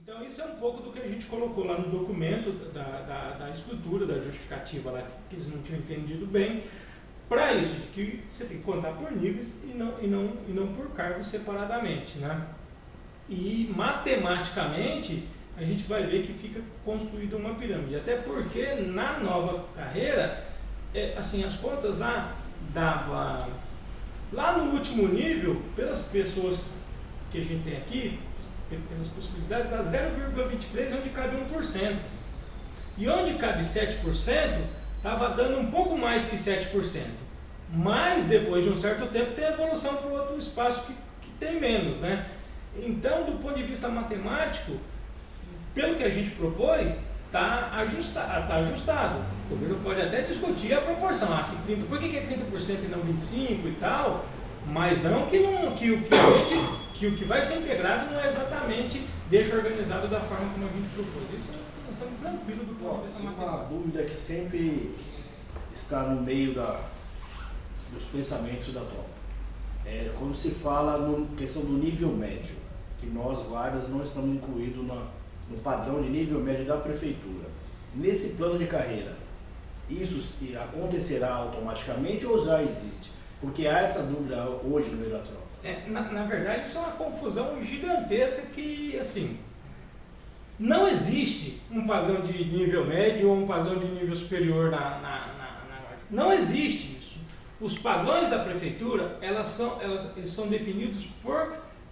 Então isso é um pouco do que a gente colocou lá no documento da estrutura, da justificativa lá, que eles não tinham entendido bem, para isso, de que você tem que contar por níveis e não por cargos separadamente, né? E matematicamente a gente vai ver que fica construída uma pirâmide, até porque na nova carreira, assim, as contas lá dava, lá no último nível, pelas pessoas que a gente tem aqui, pelas possibilidades, dá 0,23 onde cabe 1%. E onde cabe 7%, estava dando um pouco mais que 7%. Mas depois de um certo tempo tem a evolução para o outro espaço que tem menos, né? Então, do ponto de vista matemático, pelo que a gente propôs, está ajustado. O governo pode até discutir a proporção. Por que é 30% e não 25% e tal? Mas não que o que vai ser integrado não é exatamente deixa organizado da forma como a gente propôs. Isso nós estamos tranquilos do ponto de vista matemático. Uma dúvida que sempre está no meio dos pensamentos da tropa. Quando se fala na questão do nível médio, que nós guardas não estamos incluídos no padrão de nível médio da prefeitura. Nesse plano de carreira, isso acontecerá automaticamente ou já existe? Porque há essa dúvida hoje no meio da tropa. Na verdade, isso é uma confusão gigantesca que, assim, não existe um padrão de nível médio ou um padrão de nível superior na guarda. Não existe isso. Os padrões da prefeitura, eles são definidos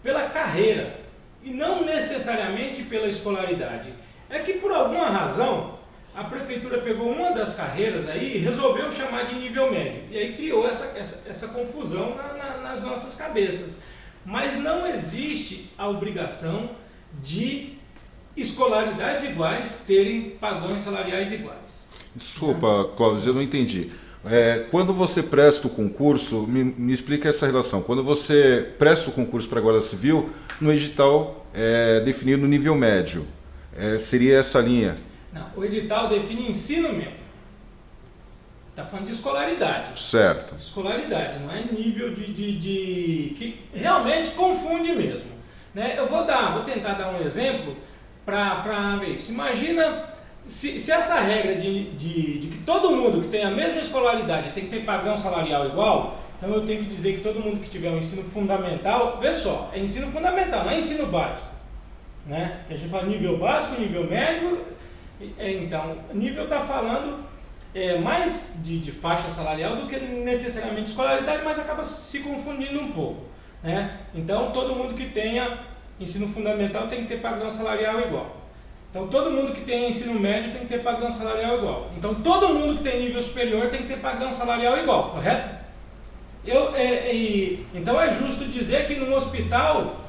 pela carreira e não necessariamente pela escolaridade. É que por alguma razão a prefeitura pegou uma das carreiras aí e resolveu chamar de nível médio. E aí criou essa confusão nas nossas cabeças. Mas não existe a obrigação de escolaridades iguais terem padrões salariais iguais. Desculpa, Clóvis, eu não entendi. Quando você presta o concurso, me explica essa relação. Quando você presta o concurso para a Guarda Civil, no edital é definido o nível médio. Seria essa linha? Não, o edital define ensino médio. Está falando de escolaridade. Certo. Escolaridade, não é nível que realmente confunde mesmo. Né? Eu vou tentar dar um exemplo para ver isso. Imagina se essa regra de que todo mundo que tem a mesma escolaridade tem que ter padrão salarial igual, então eu tenho que dizer que todo mundo que tiver um ensino fundamental, vê só, é ensino fundamental, não é ensino básico. Né? Que a gente fala nível básico, nível médio. Então, nível está falando mais de faixa salarial do que necessariamente escolaridade, mas acaba se confundindo um pouco. Né? Então, todo mundo que tenha ensino fundamental tem que ter padrão salarial igual. Então, todo mundo que tem ensino médio tem que ter padrão salarial igual. Então, todo mundo que tem nível superior tem que ter padrão salarial igual, correto? Então, é justo dizer que no hospital,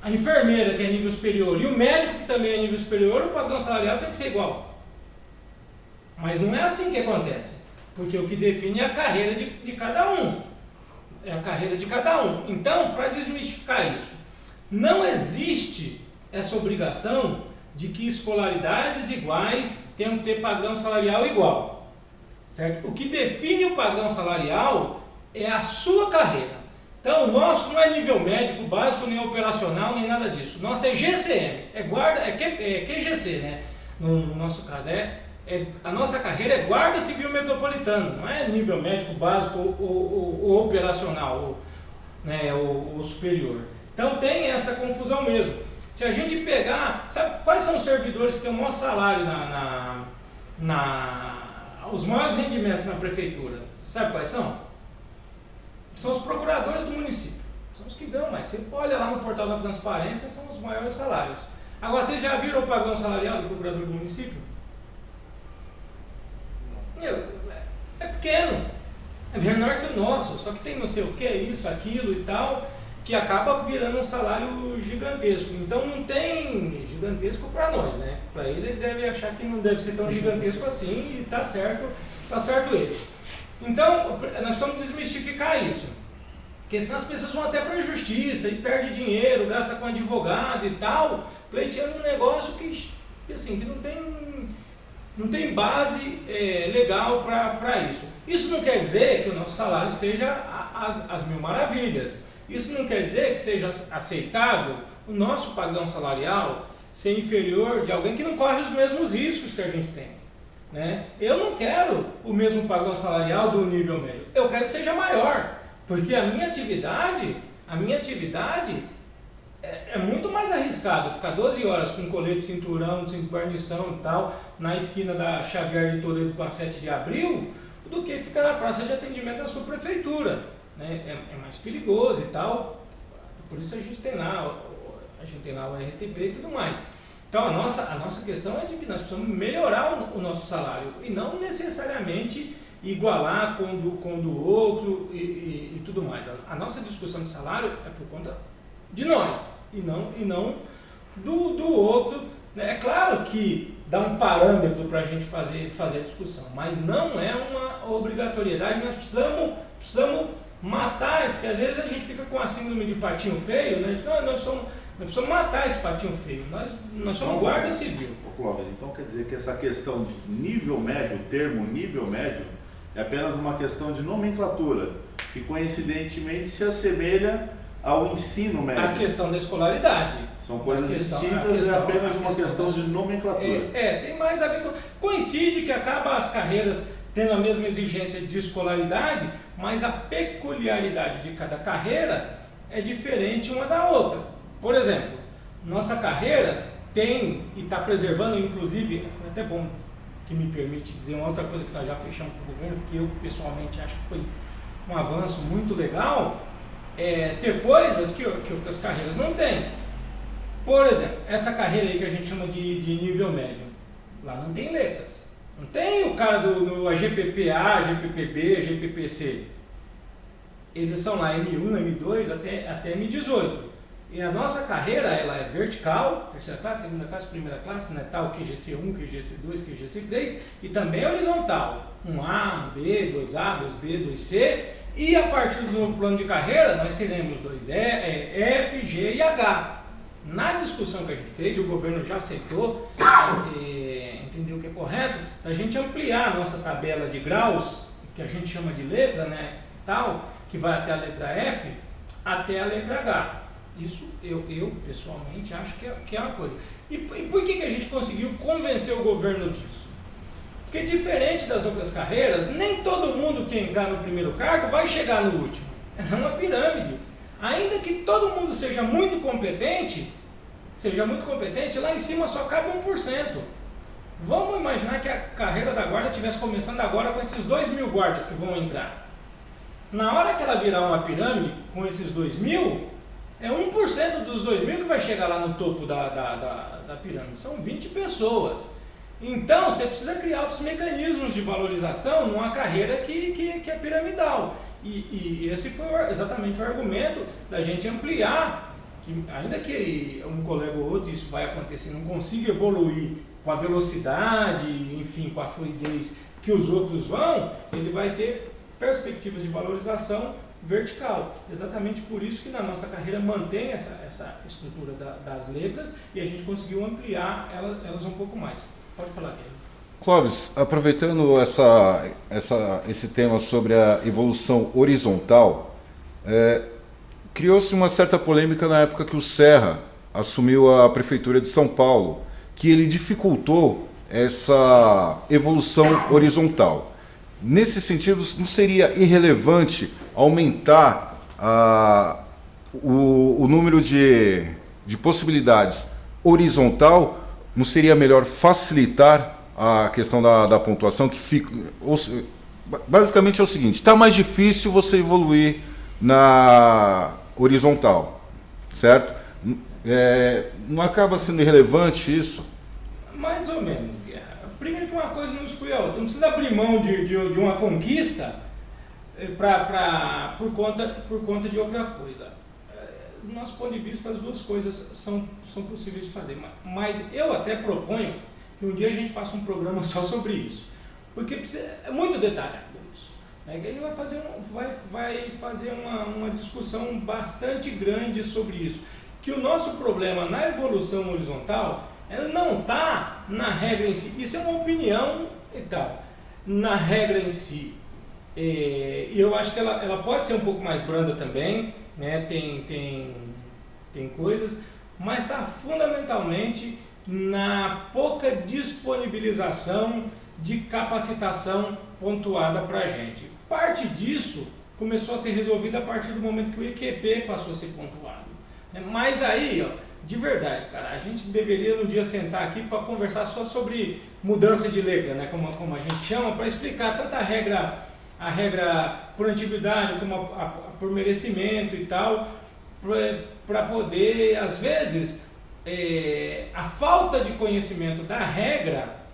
a enfermeira, que é nível superior, e o médico, que também é nível superior, o padrão salarial tem que ser igual. Mas não é assim que acontece, porque o que define é a carreira de cada um. É a carreira de cada um. Então, para desmistificar isso, não existe essa obrigação de que escolaridades iguais tenham que ter padrão salarial igual. Certo? O que define o padrão salarial é a sua carreira. Então, o nosso não é nível médico, básico, nem operacional, nem nada disso. O nosso é GCM, é QGC, né? No nosso caso, a nossa carreira é Guarda Civil Metropolitana, não é nível médico, básico ou operacional, né, ou superior. Então, tem essa confusão mesmo. Se a gente pegar, sabe quais são os servidores que têm o maior salário, os maiores rendimentos na prefeitura? Sabe quais são? São os procuradores do município, são os que ganham mais. Você olha lá no portal da transparência, são os maiores salários. Agora, vocês já viram o padrão salarial do procurador do município? É pequeno, é menor que o nosso, só que tem não sei o que, isso, aquilo e tal, que acaba virando um salário gigantesco. Então não tem gigantesco para nós, né? Para ele deve achar que não deve ser tão gigantesco assim e tá certo ele. Então, nós precisamos desmistificar isso, porque senão as pessoas vão até para a justiça e perde dinheiro, gasta com advogado e tal, pleiteando um negócio que não tem base legal para isso. Isso não quer dizer que o nosso salário esteja às mil maravilhas. Isso não quer dizer que seja aceitável o nosso padrão salarial ser inferior de alguém que não corre os mesmos riscos que a gente tem, né? Eu não quero o mesmo padrão salarial do nível médio, eu quero que seja maior, porque a minha atividade é muito mais arriscado ficar 12 horas com colete, cinturão, guarnição e tal, na esquina da Xavier de Toledo com a 7 de abril, do que ficar na praça de atendimento da sua prefeitura, né? É mais perigoso e tal, por isso a gente tem lá o RTP e tudo mais. Então a nossa questão é de que nós precisamos melhorar o nosso salário e não necessariamente igualar com o do outro e tudo mais. A nossa discussão de salário é por conta de nós e não do outro, né? É claro que dá um parâmetro para a gente fazer a discussão, mas não é uma obrigatoriedade. Nós precisamos matar isso, que às vezes a gente fica com a síndrome de patinho feio, né? Nós precisamos matar esse patinho feio. Nós somos guarda civil. Clóvis, então quer dizer que essa questão de nível médio, o termo nível médio, é apenas uma questão de nomenclatura, que coincidentemente se assemelha ao ensino médio. A questão da escolaridade. São coisas distintas, é apenas uma questão de nomenclatura. Tem mais a ver com... Coincide que acaba as carreiras tendo a mesma exigência de escolaridade, mas a peculiaridade de cada carreira é diferente uma da outra. Por exemplo, nossa carreira tem, e está preservando, inclusive, foi até bom que me permite dizer uma outra coisa que nós já fechamos com o governo, que eu pessoalmente acho que foi um avanço muito legal, ter coisas que outras carreiras não têm. Por exemplo, essa carreira aí que a gente chama de nível médio, lá não tem letras. Não tem o cara no AGPPA, AGPPB, AGPPC. Eles são lá M1, M2 até M18. E a nossa carreira, ela é vertical, terceira classe, segunda classe, primeira classe, né, tal, QGC1, QGC2, QGC3, e também horizontal, 1A, 1B, 2A, 2B, 2C, e a partir do novo plano de carreira, nós teremos 2E, F, G e H. Na discussão que a gente fez, o governo já aceitou, entendeu o que é correto, da gente ampliar a nossa tabela de graus, que a gente chama de letra, né, tal, que vai até a letra F, até a letra H. Isso eu pessoalmente acho que é uma coisa. E por que a gente conseguiu convencer o governo disso? Porque diferente das outras carreiras, nem todo mundo que entrar no primeiro cargo vai chegar no último. É uma pirâmide. Ainda que todo mundo seja muito competente, lá em cima só cabe 1%. Vamos imaginar que a carreira da guarda estivesse começando agora com esses 2.000 guardas que vão entrar. Na hora que ela virar uma pirâmide com esses 2.000, é 1% dos 2.000 que vai chegar lá no topo da pirâmide. São 20 pessoas. Então, você precisa criar outros mecanismos de valorização numa carreira que é piramidal. E esse foi exatamente o argumento da gente ampliar, que ainda que um colega ou outro, isso vai acontecer, não consiga evoluir com a velocidade, enfim, com a fluidez que os outros vão, ele vai ter perspectivas de valorização vertical. Exatamente por isso que na nossa carreira mantém essa estrutura das letras e a gente conseguiu ampliar elas um pouco mais. Pode falar, Guilherme. Clóvis, aproveitando esse tema sobre a evolução horizontal, criou-se uma certa polêmica na época que o Serra assumiu a prefeitura de São Paulo, que ele dificultou essa evolução horizontal. Nesse sentido, não seria irrelevante aumentar o número de possibilidades horizontal? Não seria melhor facilitar a questão da pontuação? Basicamente é o seguinte: está mais difícil você evoluir na horizontal, certo? Não acaba sendo irrelevante isso? Mais ou menos, Guerra. Primeiro que uma coisa não exclui a outra. Não precisa abrir mão de uma conquista por conta de outra coisa. Do nosso ponto de vista, as duas coisas são possíveis de fazer. Mas eu até proponho que um dia a gente faça um programa só sobre isso. Porque é muito detalhado isso. Ele vai fazer uma discussão bastante grande sobre isso. Que o nosso problema na evolução horizontal, ela não está na regra em si. Isso é uma opinião e tal. Na regra em si. E eu acho que ela pode ser um pouco mais branda também, né? Tem coisas, mas está fundamentalmente na pouca disponibilização de capacitação pontuada para a gente. Parte disso começou a ser resolvida a partir do momento que o EQP passou a ser pontuado. Mas aí, ó, de verdade, cara, a gente deveria um dia sentar aqui para conversar só sobre mudança de letra, né, como a gente chama, para explicar tanto a regra por antiguidade como por merecimento e tal, para poder, às vezes, a falta de conhecimento da regra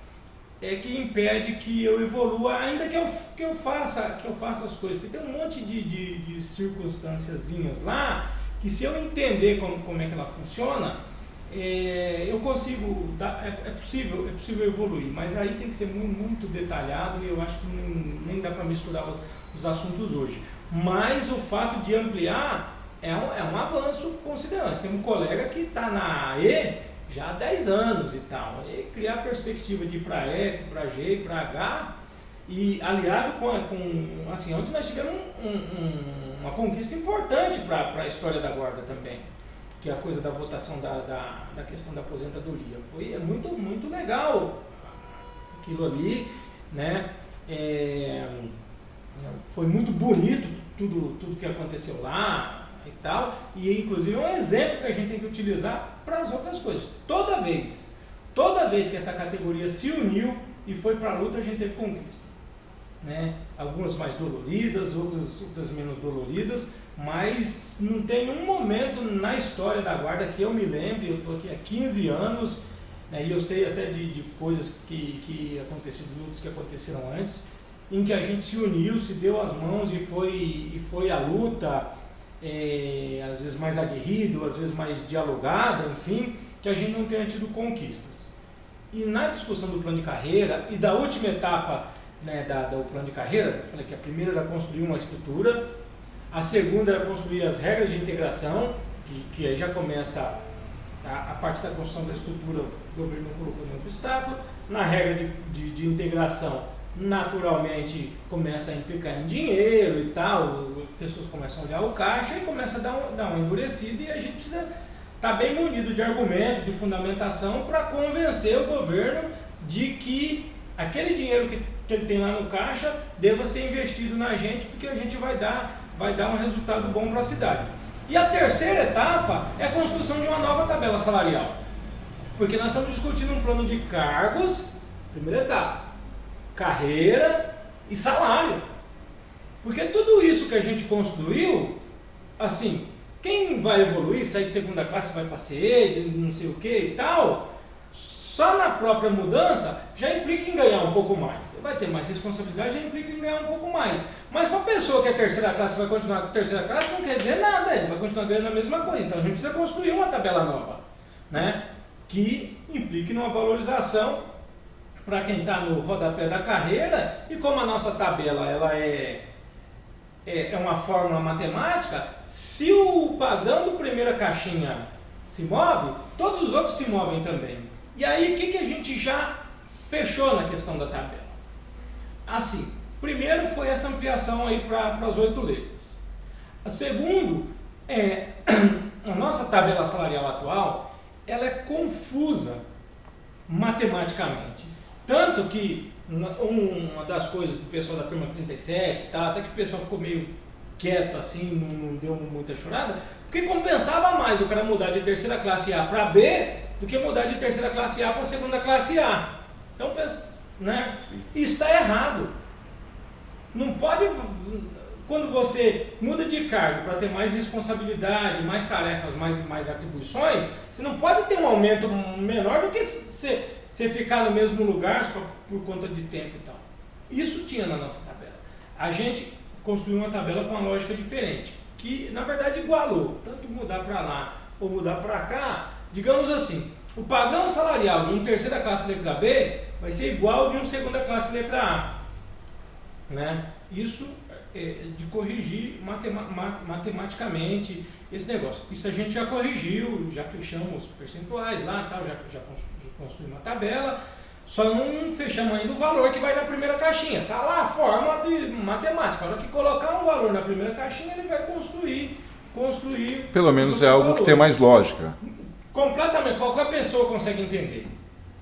é que impede que eu evolua, ainda que eu faça as coisas, porque tem um monte de circunstânciazinhas lá, que se eu entender como é que ela funciona, eu consigo, é possível evoluir, mas aí tem que ser muito, muito detalhado, e eu acho que nem dá para misturar os assuntos hoje. Mas o fato de ampliar é um avanço considerável. Tem um colega que está na E já há 10 anos e tal, e criar a perspectiva de ir para F, para G, para H, e aliado com assim, ontem nós tivemos uma conquista importante para a história da Guarda também, que é a coisa da votação da questão da aposentadoria. Foi muito, muito legal aquilo ali, né? Foi muito bonito tudo que aconteceu lá e tal, e inclusive é um exemplo que a gente tem que utilizar para as outras coisas. Toda vez que essa categoria se uniu e foi para a luta, a gente teve conquista, né? Algumas mais doloridas, outras menos doloridas, mas não tem um momento na história da Guarda que eu me lembre, eu estou aqui há 15 anos, né, e eu sei até de coisas que aconteceram, de lutas que aconteceram antes, em que a gente se uniu, se deu as mãos e foi à luta, às vezes mais aguerrido, às vezes mais dialogada, enfim, que a gente não tenha tido conquistas. E na discussão do plano de carreira e da última etapa, né, do plano de carreira, eu falei que a primeira era construir uma estrutura, a segunda era construir as regras de integração, que aí já começa a parte da construção da estrutura, o governo não colocou nenhum obstáculo. Na regra de integração, naturalmente começa a implicar em dinheiro e tal, pessoas começam a olhar o caixa e começa a dar uma endurecida, e a gente precisa estar bem munido de argumento, de fundamentação, para convencer o governo de que aquele dinheiro que ele tem lá no caixa deva ser investido na gente, porque a gente vai dar um resultado bom para a cidade. E a terceira etapa é a construção de uma nova tabela salarial, porque nós estamos discutindo um plano de cargos, primeira etapa, carreira e salário. Porque tudo isso que a gente construiu, assim, quem vai evoluir, sair de segunda classe vai para C, de não sei o que e tal, só na própria mudança já implica em ganhar um pouco mais. Você vai ter mais responsabilidade, já implica em ganhar um pouco mais. Mas para a pessoa que é terceira classe vai continuar com terceira classe, não quer dizer nada, ele vai continuar ganhando a mesma coisa. Então a gente precisa construir uma tabela nova, né, que implique numa valorização para quem está no rodapé da carreira. E como a nossa tabela ela é uma fórmula matemática, se o padrão do primeira caixinha se move, todos os outros se movem também. E aí o que a gente já fechou na questão da tabela? Assim, primeiro foi essa ampliação aí para as 8 letras. A segundo a nossa tabela salarial atual, ela é confusa matematicamente. Tanto que uma das coisas do pessoal da turma 37, tá, até que o pessoal ficou meio quieto assim, não deu muita chorada, porque compensava mais o cara mudar de terceira classe A para B do que mudar de terceira classe A para segunda classe A. Então, né, isso está errado. Não pode, quando você muda de cargo para ter mais responsabilidade, mais tarefas, mais atribuições, você não pode ter um aumento menor do que você ficar no mesmo lugar só por conta de tempo e tal. Isso tinha na nossa tabela. A gente construiu uma tabela com uma lógica diferente, que na verdade igualou, tanto mudar para lá ou mudar para cá. Digamos assim, o padrão salarial de um terceira classe letra B vai ser igual ao de um segunda classe letra A, né? Isso de corrigir matematicamente esse negócio. Isso a gente já corrigiu, já fechamos percentuais lá, tal, já construímos uma tabela, só não fechamos ainda o valor que vai na primeira caixinha. Tá lá a fórmula de matemática. A hora que colocar um valor na primeira caixinha, ele vai construir. Pelo menos é algo que tem mais lógica. completamente, qualquer pessoa consegue entender.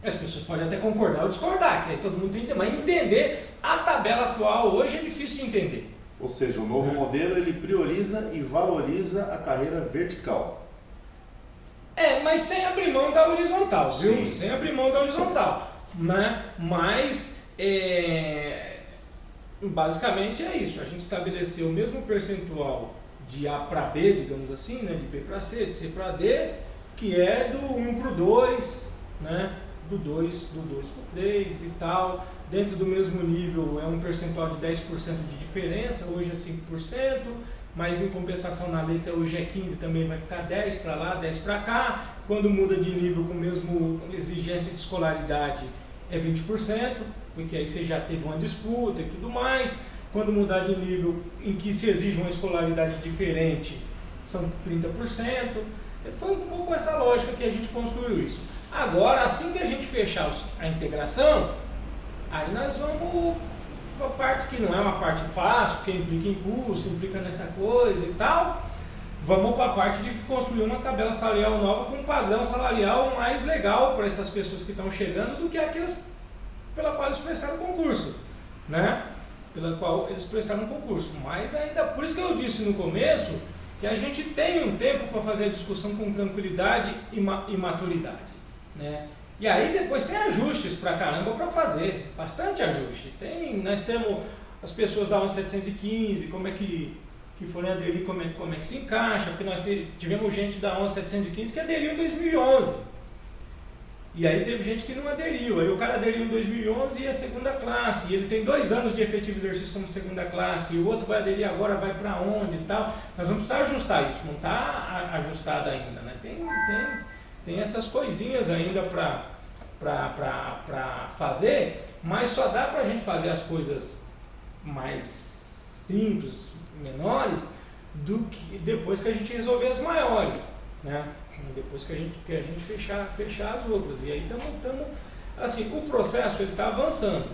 As pessoas podem até concordar ou discordar, que aí todo mundo tem que entender, mas entender a tabela atual hoje é difícil de entender. Ou seja, o novo modelo ele prioriza e valoriza a carreira vertical. Mas sem abrir mão da horizontal, viu? Sim. Sem abrir mão da horizontal, né? Mas, basicamente é isso. A gente estabeleceu o mesmo percentual de A para B, digamos assim, né? De B para C, de C para D, que é do 1 para o 2, né? Do 2 para o 3 e tal. Dentro do mesmo nível é um percentual de 10% de diferença, hoje é 5%, mas em compensação na letra hoje é 15%, também vai ficar 10% para lá, 10% para cá. Quando muda de nível com a mesma exigência de escolaridade é 20%, porque aí você já teve uma disputa e tudo mais. Quando mudar de nível em que se exige uma escolaridade diferente, são 30%. Foi um pouco essa lógica que a gente construiu isso. Agora, assim que a gente fechar a integração, aí nós vamos para a parte que não é uma parte fácil, porque implica em custo, implica nessa coisa e tal. Vamos para a parte de construir uma tabela salarial nova com um padrão salarial mais legal para essas pessoas que estão chegando do que aquelas pela qual eles prestaram concurso, né? Pela qual eles prestaram concurso. Mas ainda, por isso que eu disse no começo, que a gente tem um tempo para fazer a discussão com tranquilidade e maturidade, né? E aí depois tem ajustes pra caramba para fazer, bastante ajuste. Nós temos as pessoas da 11715, como é que foram aderir, como é que se encaixa, porque nós tivemos gente da 11715 que aderiu em 2011. E aí teve gente que não aderiu, aí o cara aderiu em 2011 e é segunda classe, e ele tem 2 anos de efetivo exercício como segunda classe, e o outro vai aderir agora, vai para onde e tal. Nós vamos precisar ajustar isso, não está ajustado ainda, né? Tem essas coisinhas ainda para fazer, mas só dá para a gente fazer as coisas mais simples, menores, do que depois que a gente resolver as maiores, né? Depois que a gente fechar as outras. E aí estamos assim, o processo ele está avançando.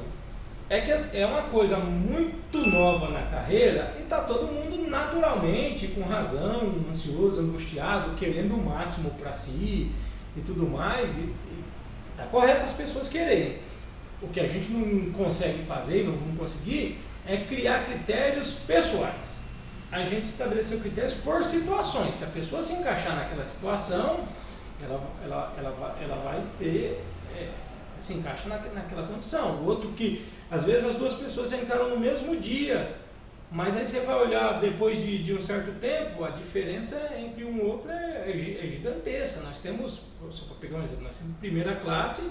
É que é uma coisa muito nova na carreira e está todo mundo naturalmente, com razão, ansioso, angustiado, querendo o máximo para si e tudo mais. E está correto as pessoas quererem. O que a gente não consegue fazer e não vamos conseguir é criar critérios pessoais. A gente estabeleceu critérios por situações. Se a pessoa se encaixar naquela situação, ela vai ter, se encaixa naquela condição. O outro que, às vezes as duas pessoas entraram no mesmo dia, mas aí você vai olhar depois de um certo tempo, a diferença entre um e outro é gigantesca. Nós temos, só para pegar um exemplo, nós temos primeira classe,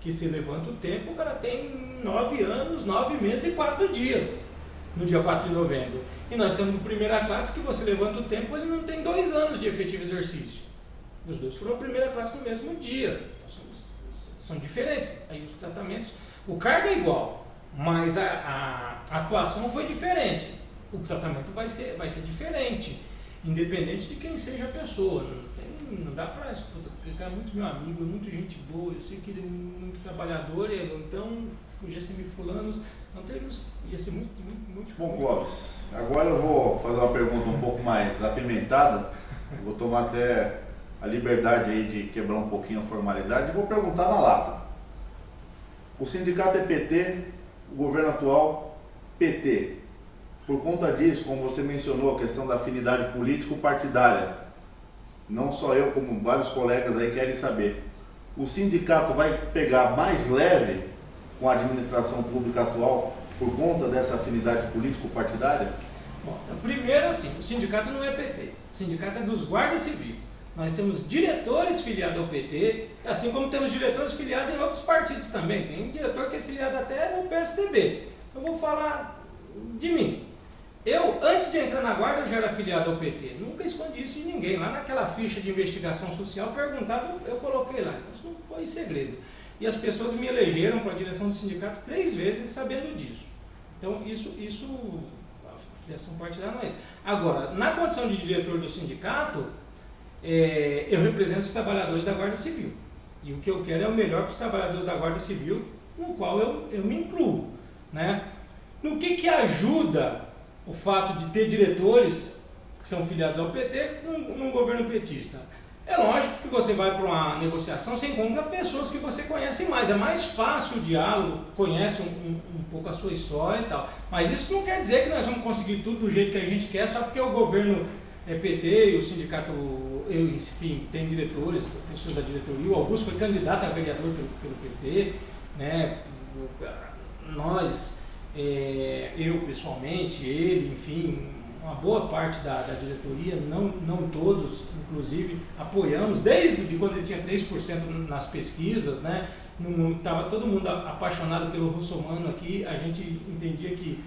que se levanta o tempo, o cara tem 9 anos, 9 meses e 4 dias, no dia 4 de novembro. E nós temos primeira classe que você levanta o tempo, ele não tem 2 anos de efetivo exercício. Os dois foram a primeira classe no mesmo dia. Então, são diferentes. Aí os tratamentos, o cargo é igual, mas a atuação foi diferente. O tratamento vai ser diferente, independente de quem seja a pessoa. Não dá para isso. Porque é muito meu amigo, é muito gente boa, eu sei que ele é muito trabalhador, então fugisse me fulano. Então ia ser muito Bom, Clóvis, agora eu vou fazer uma pergunta um pouco mais apimentada. Vou tomar até a liberdade aí de quebrar um pouquinho a formalidade e vou perguntar na lata. O sindicato é PT, o governo atual PT. Por conta disso, como você mencionou, a questão da afinidade político-partidária, não só eu, como vários colegas aí querem saber, o sindicato vai pegar mais leve com a administração pública atual por conta dessa afinidade político-partidária? Bom, então, primeiro assim, o sindicato não é PT, o sindicato é dos guardas civis. Nós temos diretores filiados ao PT, assim como temos diretores filiados em outros partidos também. Tem um diretor que é filiado até no PSDB. Então eu vou falar de mim. Eu, antes de entrar na guarda, eu já era filiado ao PT. Nunca escondi isso de ninguém. Lá naquela ficha de investigação social, perguntava, eu coloquei lá. Então isso não foi segredo. E as pessoas me elegeram para a direção do sindicato 3 vezes sabendo disso. Então isso a filiação partidária não é isso. Agora, na condição de diretor do sindicato, eu represento os trabalhadores da Guarda Civil. E o que eu quero é o melhor para os trabalhadores da Guarda Civil, no qual eu me incluo, né? No que ajuda o fato de ter diretores que são filiados ao PT num governo petista? É lógico que você vai para uma negociação, você encontra pessoas que você conhece mais, é mais fácil o diálogo, conhece um pouco a sua história e tal. Mas isso não quer dizer que nós vamos conseguir tudo do jeito que a gente quer, só porque o governo é PT e o sindicato, enfim, tem diretores, pessoas da diretoria. O Augusto foi candidato a vereador pelo PT, né? Nós, eu pessoalmente, ele, enfim, uma boa parte da diretoria, não todos, inclusive, apoiamos, desde quando ele tinha 3% nas pesquisas, né? Estava todo mundo apaixonado pelo Russomano aqui, a gente entendia que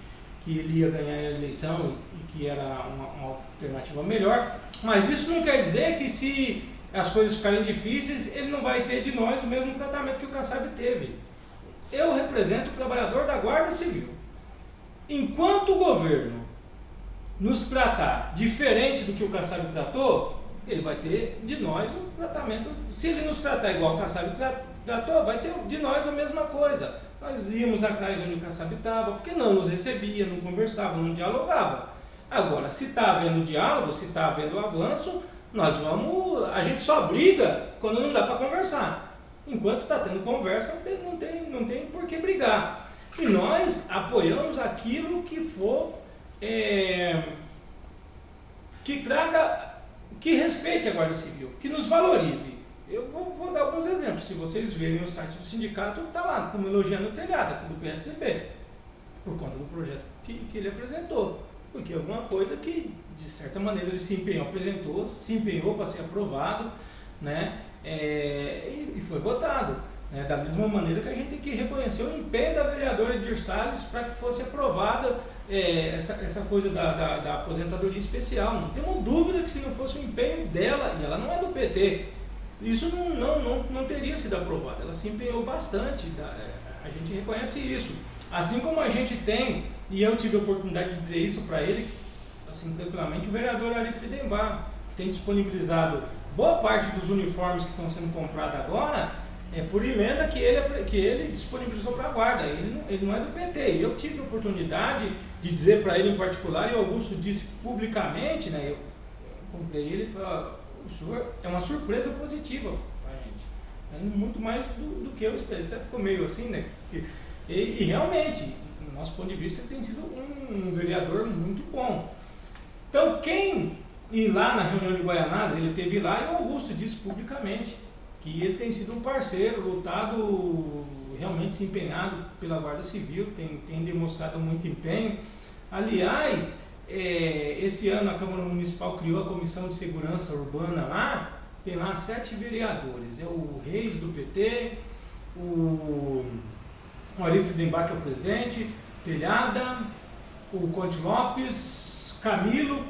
ele ia ganhar a eleição e que era uma alternativa melhor, mas isso não quer dizer que se as coisas ficarem difíceis, ele não vai ter de nós o mesmo tratamento que o Kassab teve. Eu represento o trabalhador da Guarda Civil. Enquanto o governo nos tratar diferente do que o Kassab tratou, ele vai ter de nós um tratamento. Se ele nos tratar igual o Kassab tratou, vai ter de nós a mesma coisa. Nós íamos atrás onde o Kassab estava, porque não nos recebia, não conversava, não dialogava. Agora, se está havendo diálogo, se está havendo avanço, a gente só briga quando não dá para conversar. Enquanto está tendo conversa, não tem por que brigar. E nós apoiamos aquilo que for, que respeite a Guarda Civil, que nos valorize. Eu vou dar alguns exemplos. Se vocês verem no site do sindicato, está lá, estamos elogiando o telhado aqui do PSDB, por conta do projeto que ele apresentou. Porque é alguma coisa que, de certa maneira, ele se empenhou para ser aprovado, né? E foi votado. Né? Da mesma maneira que a gente tem que reconhecer o empenho da vereadora Edir Salles para que fosse aprovada essa coisa da aposentadoria especial. Não tem uma dúvida que se não fosse o empenho dela, e ela não é do PT, isso não teria sido aprovado. Ela se empenhou bastante, a gente reconhece isso. Assim como a gente tem, e eu tive a oportunidade de dizer isso para ele, assim, tranquilamente, o vereador Ari Friedenbach, que tem disponibilizado boa parte dos uniformes que estão sendo comprados agora, por emenda que ele disponibilizou para a Guarda. Ele não é do PT. Eu tive a oportunidade de dizer para ele em particular, e o Augusto disse publicamente, né, eu comprei ele e falei, o senhor é uma surpresa positiva para a gente. Tá indo muito mais do que eu esperei. Até ficou meio assim, né? E realmente, do nosso ponto de vista, ele tem sido um vereador muito bom. Então, quem ir lá na reunião de Guaianazes, ele esteve lá, e o Augusto disse publicamente que ele tem sido um parceiro, lutado, realmente se empenhado pela Guarda Civil, tem demonstrado muito empenho. Aliás, esse ano a Câmara Municipal criou a Comissão de Segurança Urbana lá, tem lá 7 vereadores, é o Reis do PT, o Ari Friedenbach, que é o presidente, Telhada, o Conte Lopes, Camilo,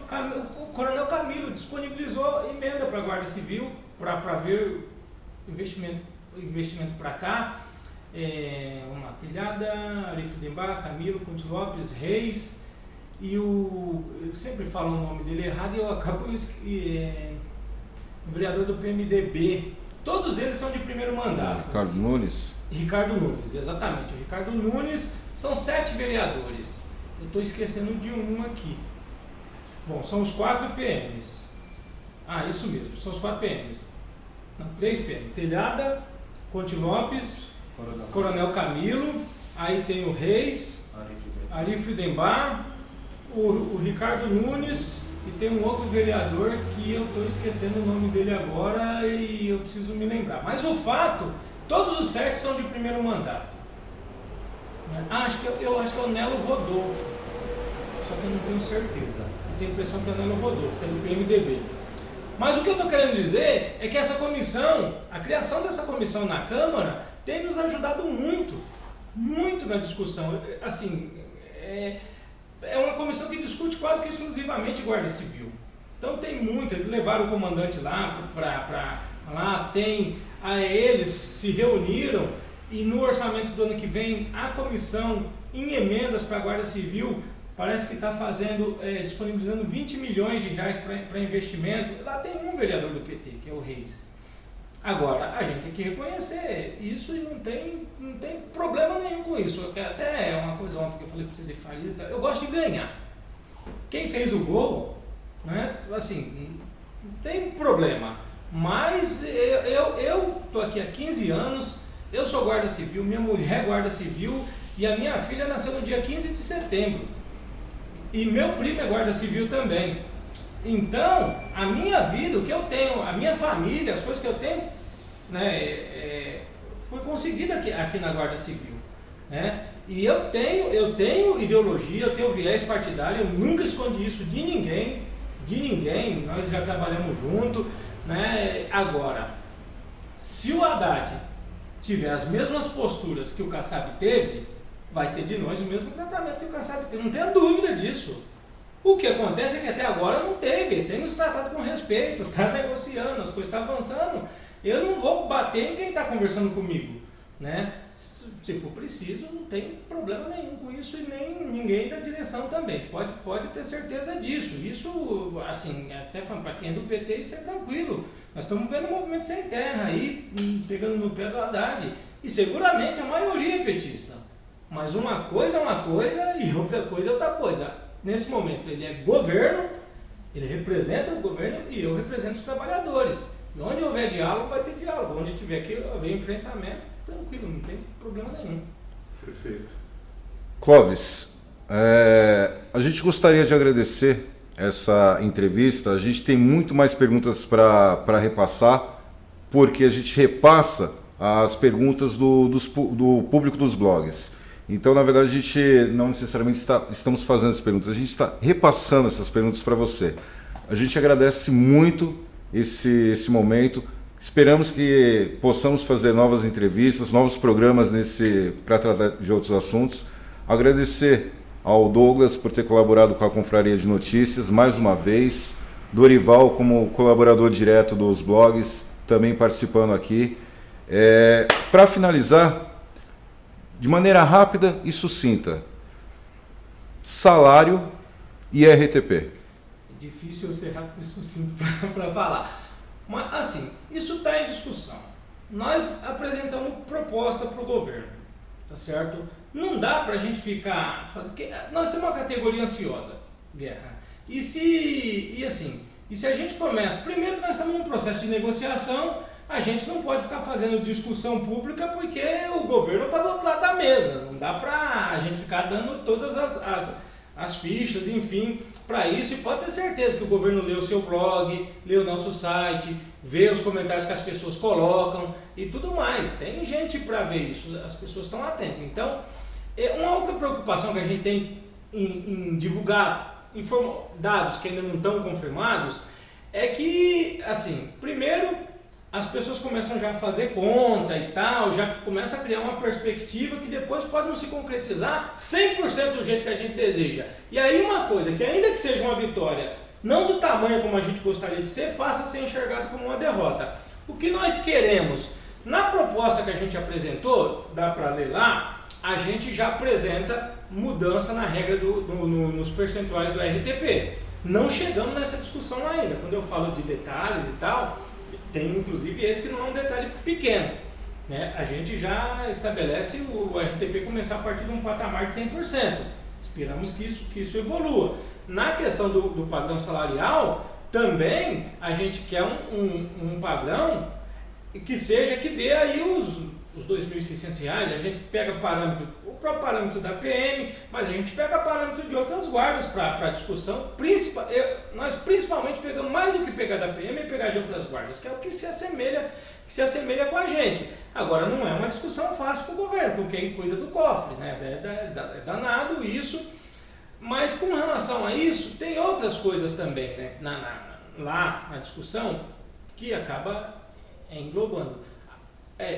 o Coronel Camilo disponibilizou emenda para a Guarda Civil para ver investimento para cá. Vamos lá, Telhada, Ari Friedenbach, Camilo, Conte Lopes, Reis e eu sempre falo o nome dele errado e eu acabo o vereador do PMDB. Todos eles são de primeiro mandato. Ricardo Nunes, exatamente. O Ricardo Nunes, são 7 vereadores. Eu estou esquecendo de um aqui. Bom, são os 4 PMs. Isso mesmo, são os 4 PMs. Não, 3 PMs. Telhada, Conte Lopes, Coronel Camilo, aí tem o Reis, Ari Friedenbach, o Ricardo Nunes, e tem um outro vereador que eu estou esquecendo o nome dele agora e eu preciso me lembrar. Mas o fato, todos os 7 são de primeiro mandato. Eu acho que é o Nelo Rodolfo, só que eu não tenho certeza. Eu tenho a impressão que é o Nelo Rodolfo, que é do PMDB. Mas o que eu estou querendo dizer é que essa comissão, a criação dessa comissão na Câmara, tem nos ajudado muito na discussão. Assim, é uma comissão que discute quase que exclusivamente Guarda Civil. Então tem eles levaram o comandante lá para lá, eles se reuniram e no orçamento do ano que vem a comissão, em emendas para a Guarda Civil, parece que está disponibilizando 20 milhões de reais para investimento. Lá tem um vereador do PT, que é o Reis. Agora, a gente tem que reconhecer isso e não tem problema nenhum com isso. Até uma coisa ontem que eu falei para você de Farias, eu gosto de ganhar. Quem fez o gol, né, assim, não tem problema. Mas eu tô aqui há 15 anos, eu sou guarda civil, minha mulher é guarda civil e a minha filha nasceu no dia 15 de setembro. E meu primo é guarda civil também. Então, a minha vida, o que eu tenho, a minha família, as coisas que eu tenho, né, foi conseguida aqui na Guarda Civil, né? E eu tenho ideologia, eu tenho viés partidário, eu nunca escondi isso de ninguém, nós já trabalhamos junto, né? Agora, se o Haddad tiver as mesmas posturas que o Kassab teve, vai ter de nós o mesmo tratamento que o Kassab teve, não tenha dúvida disso. O que acontece é que até agora não teve, tem nos tratado com respeito, está negociando, as coisas estão avançando. Eu não vou bater em quem está conversando comigo, né? Se for preciso, não tem problema nenhum com isso e nem ninguém da direção também. Pode ter certeza disso. Isso, assim, até para quem é do PT, isso é tranquilo. Nós estamos vendo um movimento sem terra aí, pegando no pé do Haddad. E seguramente a maioria é petista. Mas uma coisa é uma coisa e outra coisa é outra coisa. Nesse momento ele é governo, ele representa o governo e eu represento os trabalhadores. E onde houver diálogo, vai ter diálogo. Onde tiver que haver enfrentamento, tranquilo, não tem problema nenhum. Perfeito. Clóvis, a gente gostaria de agradecer essa entrevista. A gente tem muito mais perguntas para repassar, porque a gente repassa as perguntas do público dos blogs. Então, na verdade, a gente não necessariamente estamos fazendo essas perguntas, a gente está repassando essas perguntas para você. A gente agradece muito esse momento. Esperamos que possamos fazer novas entrevistas, novos programas para tratar de outros assuntos. Agradecer ao Douglas por ter colaborado com a Confraria de Notícias mais uma vez. Dorival como colaborador direto dos blogs, também participando aqui. Para finalizar, de maneira rápida e sucinta, salário e RTP. É difícil eu ser rápido e sucinto para falar. Mas, assim, isso está em discussão. Nós apresentamos proposta para o governo, tá certo? Não dá para a gente ficar... Nós temos uma categoria ansiosa, Guerra. E se a gente começa... Primeiro, nós estamos num processo de negociação, a gente não pode ficar fazendo discussão pública porque o governo está do outro lado da mesa. Não dá para a gente ficar dando todas as fichas, enfim, para isso. E pode ter certeza que o governo lê o seu blog, lê o nosso site, vê os comentários que as pessoas colocam e tudo mais. Tem gente para ver isso, as pessoas estão atentas. Então, uma outra preocupação que a gente tem em divulgar dados que ainda não estão confirmados é que, assim, primeiro, as pessoas começam já a fazer conta e tal, já começam a criar uma perspectiva que depois pode não se concretizar 100% do jeito que a gente deseja. E aí uma coisa, que ainda que seja uma vitória, não do tamanho como a gente gostaria de ser, passa a ser enxergado como uma derrota. O que nós queremos, na proposta que a gente apresentou, dá para ler lá, a gente já apresenta mudança na regra nos percentuais do RTP. Não chegamos nessa discussão ainda. Quando eu falo de detalhes e tal, tem inclusive esse que não é um detalhe pequeno, né? A gente já estabelece o RTP começar a partir de um patamar de 100%. Esperamos que isso evolua. Na questão do padrão salarial, também a gente quer um padrão que dê aí os R$ 2.600. A gente pega o próprio parâmetro da PM, mas a gente pega parâmetro de outras guardas para discussão. Nós principalmente pegamos mais do que pegar da PM e pegar de outras guardas, que é o que se assemelha com a gente. Agora, não é uma discussão fácil com o governo, com quem cuida do cofre, né? É danado isso, mas com relação a isso, tem outras coisas também, né? Lá na discussão que acaba englobando.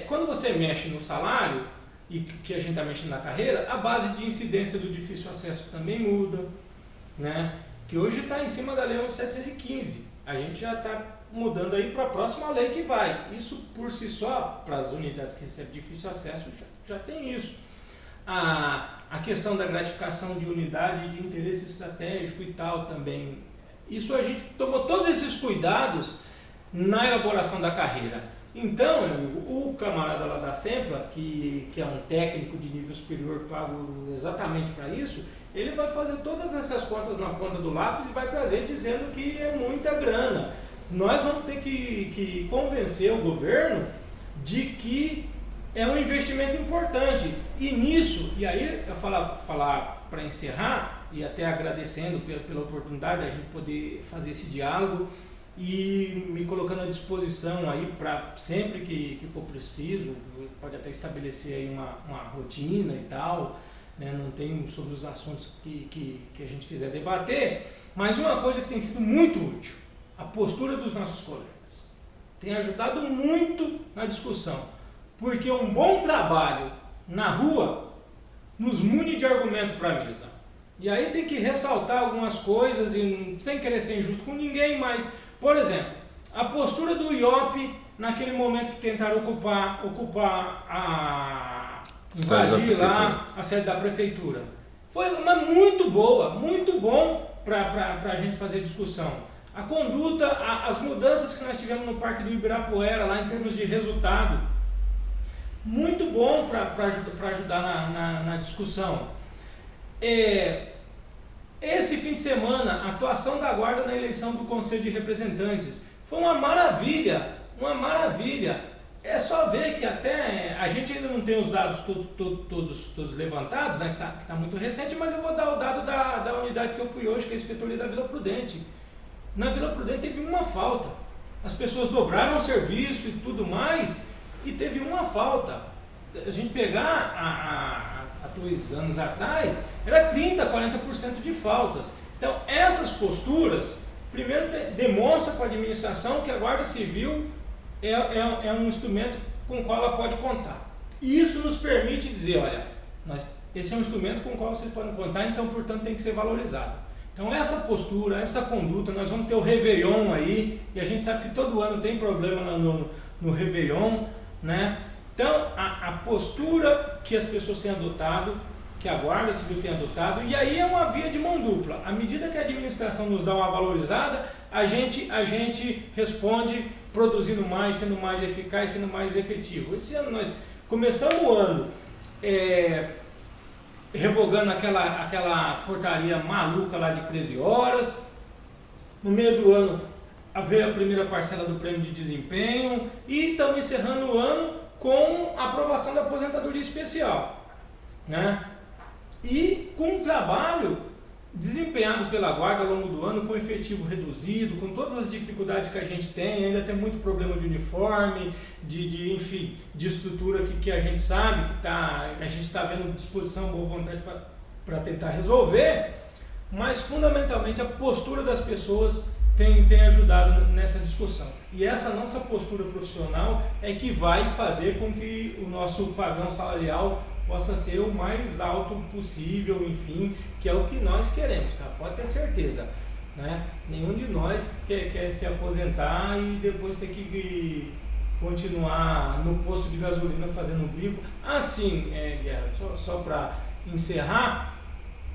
Quando você mexe no salário, e que a gente está mexendo na carreira, a base de incidência do difícil acesso também muda, né? Que hoje está em cima da Lei 11.715. A gente já está mudando aí para a próxima lei que vai. Isso por si só, para as unidades que recebem difícil acesso, já tem isso. A questão da gratificação de unidade de interesse estratégico e tal também. Isso a gente tomou todos esses cuidados na elaboração da carreira. Então, meu amigo, o camarada lá da Sempla, que é um técnico de nível superior pago exatamente para isso, ele vai fazer todas essas contas na ponta do lápis e vai trazer dizendo que é muita grana. nós vamos ter que convencer o governo de que é um investimento importante. E nisso, e aí eu falar para encerrar, e até agradecendo pela oportunidade da gente poder fazer esse diálogo e me colocando à disposição aí para sempre que for preciso, pode até estabelecer aí uma rotina e tal, né? Não tem sobre os assuntos que a gente quiser debater, mas uma coisa que tem sido muito útil, a postura dos nossos colegas. Tem ajudado muito na discussão, porque um bom trabalho na rua nos mune de argumento para a mesa. E aí tem que ressaltar algumas coisas, e sem querer ser injusto com ninguém, mas, por exemplo, a postura do IOP naquele momento que tentaram invadir lá a sede da prefeitura. Foi uma muito boa, muito bom para a gente fazer discussão. A conduta, as mudanças que nós tivemos no Parque do Ibirapuera, lá em termos de resultado, muito bom para ajudar na discussão. Esse fim de semana, a atuação da Guarda na eleição do Conselho de Representantes foi uma maravilha, uma maravilha. É só ver que até a gente ainda não tem os dados todos levantados, né, que tá muito recente, mas eu vou dar o dado da unidade que eu fui hoje, que é a Inspetoria da Vila Prudente. Na Vila Prudente teve uma falta. As pessoas dobraram o serviço e tudo mais, e teve uma falta. A gente pegar há 2 anos atrás, era 30%, 40% de faltas. Então, essas posturas, primeiro, demonstram para a administração que a Guarda Civil é um instrumento com o qual ela pode contar. E isso nos permite dizer, olha, esse é um instrumento com o qual vocês podem contar, então, portanto, tem que ser valorizado. Então, essa postura, essa conduta, nós vamos ter o Réveillon aí, e a gente sabe que todo ano tem problema no Réveillon, né? Então, a postura que as pessoas têm adotado, que a Guarda Civil tem adotado, e aí é uma via de mão dupla. À medida que a administração nos dá uma valorizada, a gente responde produzindo mais, sendo mais eficaz, sendo mais efetivo. Esse ano nós começamos o ano revogando aquela portaria maluca lá de 13 horas. No meio do ano veio a primeira parcela do prêmio de desempenho e estamos encerrando o ano com a aprovação da aposentadoria especial, né? E com um trabalho desempenhado pela Guarda ao longo do ano, com efetivo reduzido, com todas as dificuldades que a gente tem, ainda tem muito problema de uniforme, enfim, de estrutura que a gente sabe, a gente está vendo disposição, boa vontade para tentar resolver, mas fundamentalmente a postura das pessoas tem ajudado nessa discussão. E essa nossa postura profissional é que vai fazer com que o nosso padrão salarial possa ser o mais alto possível, enfim, que é o que nós queremos, cara, pode ter certeza, né? Nenhum de nós quer se aposentar e depois ter que continuar no posto de gasolina fazendo bico. Assim, só para encerrar,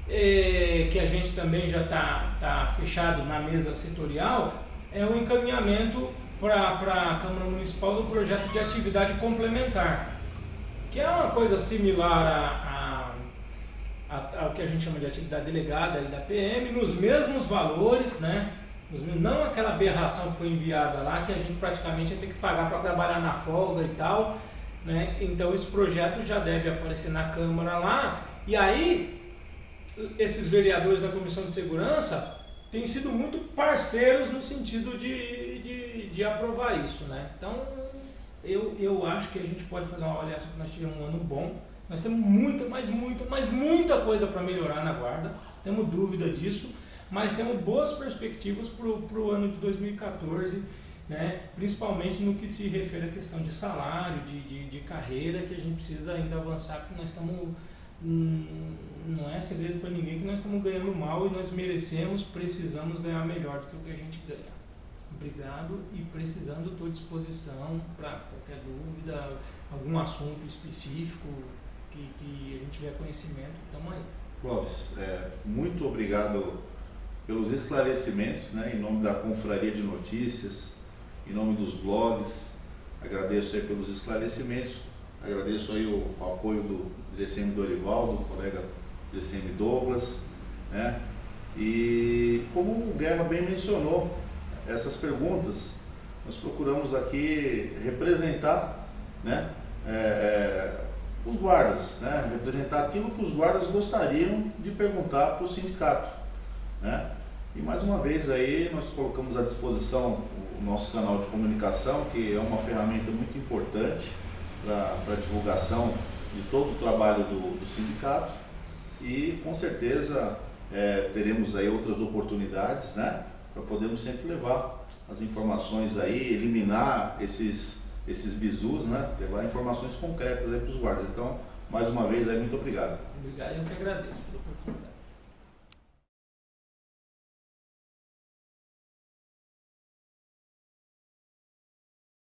que a gente também já está fechado na mesa setorial, é o encaminhamento para a Câmara Municipal do projeto de atividade complementar, que é uma coisa similar ao que a gente chama de atividade delegada e da PM, nos mesmos valores, né? Não aquela aberração que foi enviada lá, que a gente praticamente ia ter que pagar para trabalhar na folga e tal, né? Então esse projeto já deve aparecer na Câmara lá, e aí esses vereadores da Comissão de Segurança têm sido muito parceiros no sentido de aprovar isso, né? Então, eu acho que a gente pode fazer uma avaliação que nós tivemos um ano bom. Nós temos muita coisa para melhorar na Guarda, temos dúvida disso, mas temos boas perspectivas para o ano de 2014, né? Principalmente no que se refere à questão de salário, de carreira, que a gente precisa ainda avançar, porque nós estamos... Não é segredo para ninguém que nós estamos ganhando mal e nós precisamos ganhar melhor do que o que a gente ganha. Obrigado, e precisando, estou à disposição para qualquer dúvida, algum assunto específico que a gente tiver conhecimento, estamos aí. Clóvis, muito obrigado pelos esclarecimentos, né, em nome da Confraria de Notícias, em nome dos blogs, agradeço aí pelos esclarecimentos, agradeço aí o apoio do GCM Dorival, do colega GCM Douglas, né? E como o Guerra bem mencionou, essas perguntas, nós procuramos aqui representar, né, os guardas, né, representar aquilo que os guardas gostariam de perguntar para o sindicato, né? E mais uma vez aí nós colocamos à disposição o nosso canal de comunicação, que é uma ferramenta muito importante para a divulgação de todo o trabalho do sindicato, e com certeza teremos aí outras oportunidades, né, para podermos sempre levar as informações aí, eliminar esses bizus, né, levar informações concretas aí para os guardas. Então, mais uma vez aí, muito obrigado. Obrigado, eu que agradeço pela oportunidade.